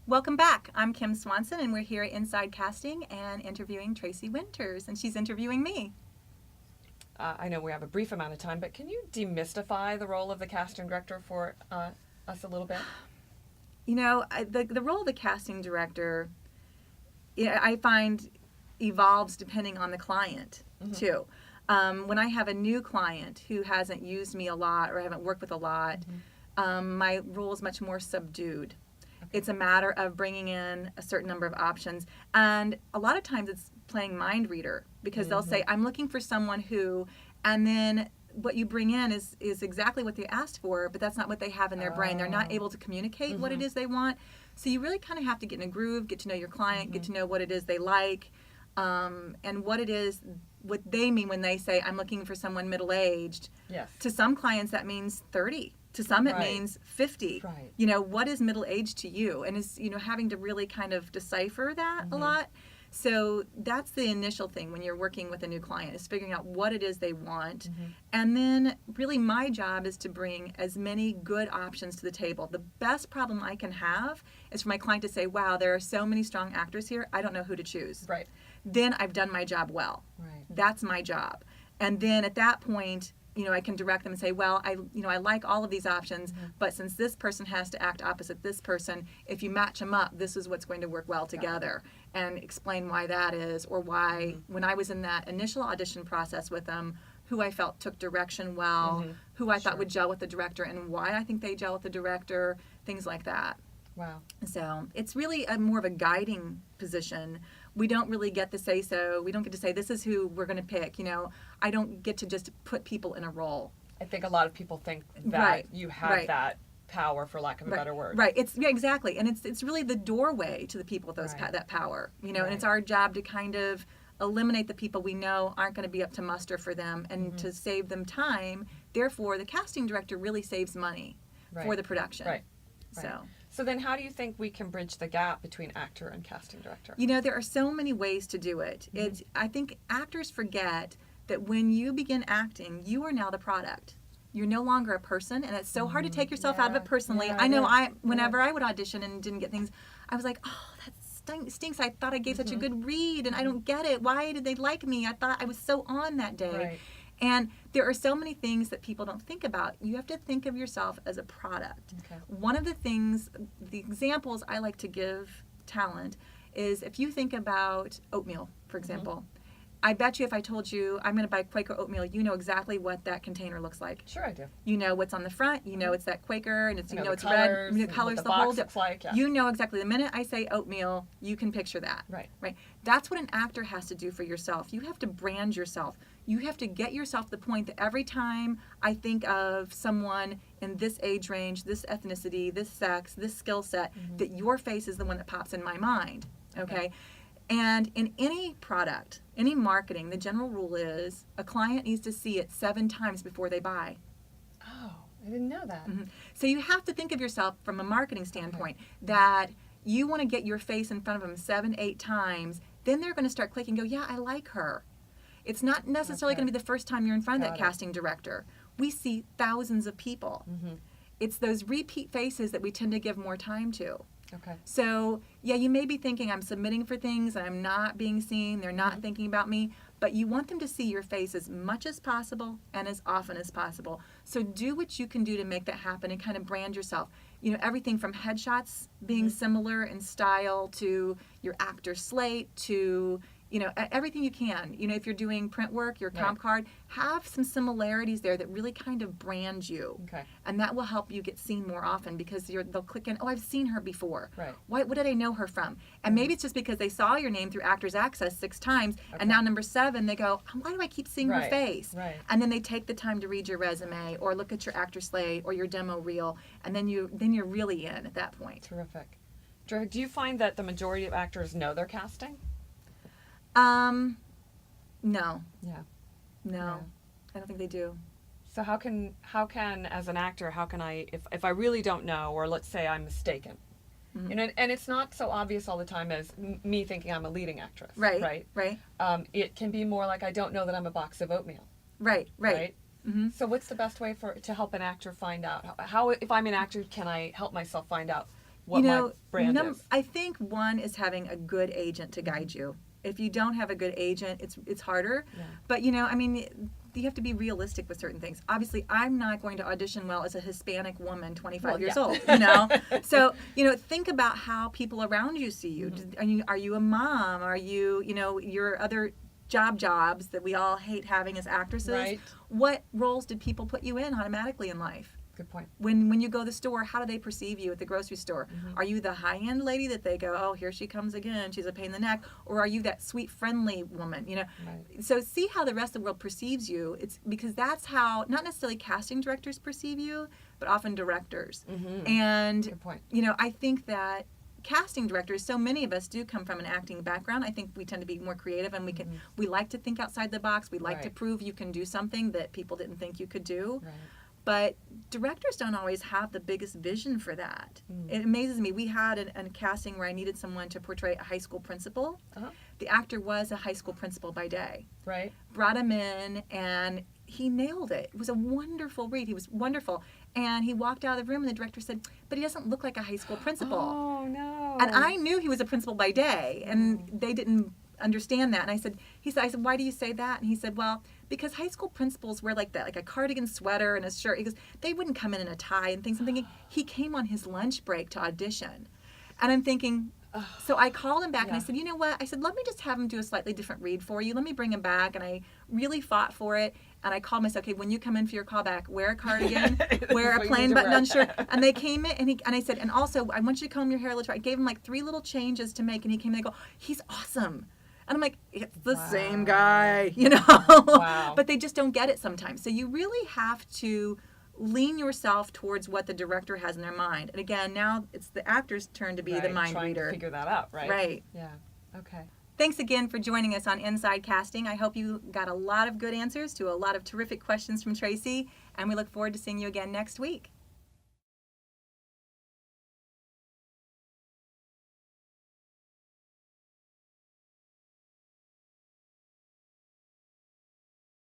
Welcome back. I'm Kim Swanson, and we're here at Inside Casting and interviewing Tracy Winters, and she's interviewing me. I know we have a brief amount of time, but can you demystify the role of the casting director for us a little bit? You know, the role of the casting director, I find, evolves depending on the client, too. When I have a new client who hasn't used me a lot or I haven't worked with a lot, my role is much more subdued. It's a matter of bringing in a certain number of options. And a lot of times it's playing mind reader because they'll say, I'm looking for someone who, and then what you bring in is exactly what they asked for, but that's not what they have in their brain. They're not able to communicate what it is they want. So you really kind of have to get in a groove, get to know your client, get to know what it is they like, and what they mean when they say, I'm looking for someone middle-aged. Yes. To some clients, that means 30. To some, it means 50. Right. You know, what is middle age to you? And is, having to really kind of decipher that a lot. So that's the initial thing when you're working with a new client, is figuring out what it is they want. And then really my job is to bring as many good options to the table. The best problem I can have is for my client to say, wow, there are so many strong actors here, I don't know who to choose. Right. Then I've done my job well. Right. That's my job. And then at that point, I can direct them and say, well, I like all of these options, but since this person has to act opposite this person, if you match them up, this is what's going to work well together, and explain why that is, or why when I was in that initial audition process with them, who I felt took direction well, who I thought would gel with the director, and why I think they gel with the director, things like that. Wow. So it's really more of a guiding position. We don't really get to say so. We don't get to say, this is who we're going to pick. I don't get to just put people in a role. I think a lot of people think that you have that power, for lack of a better word. Right. Exactly. And it's really the doorway to the people with those that power. And it's our job to kind of eliminate the people we know aren't going to be up to muster for them, and to save them time. Therefore, the casting director really saves money for the production. Right. So then how do you think we can bridge the gap between actor and casting director? there are so many ways to do it. I think actors forget that when you begin acting, you are now the product. You're no longer a person, and it's so hard to take yourself out of it personally. I know whenever I would audition and didn't get things, I was like, oh, that stinks. I thought I gave such a good read, and I don't get it. Why did they like me? I thought I was so on that day. Right. And there are so many things that people don't think about. You have to think of yourself as a product. Okay. One of the examples I like to give talent is, if you think about oatmeal, for example. I bet you if I told you I'm going to buy Quaker oatmeal, you know exactly what that container looks like. Sure, I do. You know what's on the front. You know it's that Quaker, and it's it's colors, red. The colors, what the whole. looks like. Yeah. You know exactly. The minute I say oatmeal, you can picture that. Right. Right. That's what an actor has to do for yourself. You have to brand yourself. You have to get yourself to the point that every time I think of someone in this age range, this ethnicity, this sex, this skill set, that your face is the one that pops in my mind. Okay? And in any product, any marketing, the general rule is a client needs to see it 7 times before they buy. Oh, I didn't know that. So you have to think of yourself from a marketing standpoint that you want to get your face in front of them 7, 8 times. Then they're going to start clicking and go, yeah, I like her. It's not necessarily going to be the first time you're in front of that casting director. We see thousands of people. It's those repeat faces that we tend to give more time to. Okay. So, yeah, you may be thinking I'm submitting for things and I'm not being seen, they're not thinking about me, but you want them to see your face as much as possible and as often as possible. So do what you can do to make that happen and kind of brand yourself. Everything from headshots being similar in style to your actor slate to everything you can. If you're doing print work, your comp card, have some similarities there that really kind of brand you. Okay. And that will help you get seen more often because they'll click in, oh, I've seen her before. Right. What did I know her from? And maybe it's just because they saw your name through Actors Access 6 times, and now number 7, they go, why do I keep seeing her face? Right. And then they take the time to read your resume or look at your actor slate or your demo reel, and then you're really in at that point. Terrific. Do you find that the majority of actors know they're casting? No. Yeah. No. Yeah. I don't think they do. So how can as an actor, how can I, if I really don't know, or let's say I'm mistaken, and it's not so obvious all the time as me thinking I'm a leading actress. Right. It can be more like I don't know that I'm a box of oatmeal. Right. So what's the best way to help an actor find out? How if I'm an actor, can I help myself find out what my brand is. I think one is having a good agent to guide you. If you don't have a good agent, it's harder. Yeah. But I mean, you have to be realistic with certain things. Obviously, I'm not going to audition well as a Hispanic woman, 25 years old. So think about how people around you see you. Are you a mom? Are you your other jobs that we all hate having as actresses? Right. What roles did people put you in automatically in life? Good point. When you go to the store, how do they perceive you at the grocery store? Are you the high-end lady that they go, oh, here she comes again, she's a pain in the neck? Or are you that sweet, friendly woman? Right. So see how the rest of the world perceives you. It's because that's how, not necessarily casting directors perceive you, but often directors. And, Good point. I think that casting directors, so many of us do come from an acting background. I think we tend to be more creative, and we like to think outside the box. We like to prove you can do something that people didn't think you could do. Right. But directors don't always have the biggest vision for that. It amazes me. We had a casting where I needed someone to portray a high school principal. The actor was a high school principal by day. Right. Brought him in, and he nailed it. It was a wonderful read. He was wonderful. And he walked out of the room, and the director said, but he doesn't look like a high school principal. Oh, no. And I knew he was a principal by day, and they didn't understand that. And I said, why do you say that? And he said, well, because high school principals wear like that, like a cardigan sweater and a shirt. He goes, they wouldn't come in a tie and things. I'm thinking, he came on his lunch break to audition. And I'm thinking, so I called him back and I said, you know what? I said, let me just have him do a slightly different read for you. Let me bring him back. And I really fought for it. And I called him. I said, okay, when you come in for your callback, wear a cardigan, wear a plain button-down shirt. And they came in, and I said, and also, I want you to comb your hair a little. I gave him like 3 little changes to make, and he came in and go, he's awesome. And I'm like, it's the same guy, Wow. But they just don't get it sometimes. So you really have to lean yourself towards what the director has in their mind. And again, now it's the actor's turn to be the mind trying reader. To figure that out, right? Right. Yeah. Okay. Thanks again for joining us on Inside Casting. I hope you got a lot of good answers to a lot of terrific questions from Tracy, and we look forward to seeing you again next week.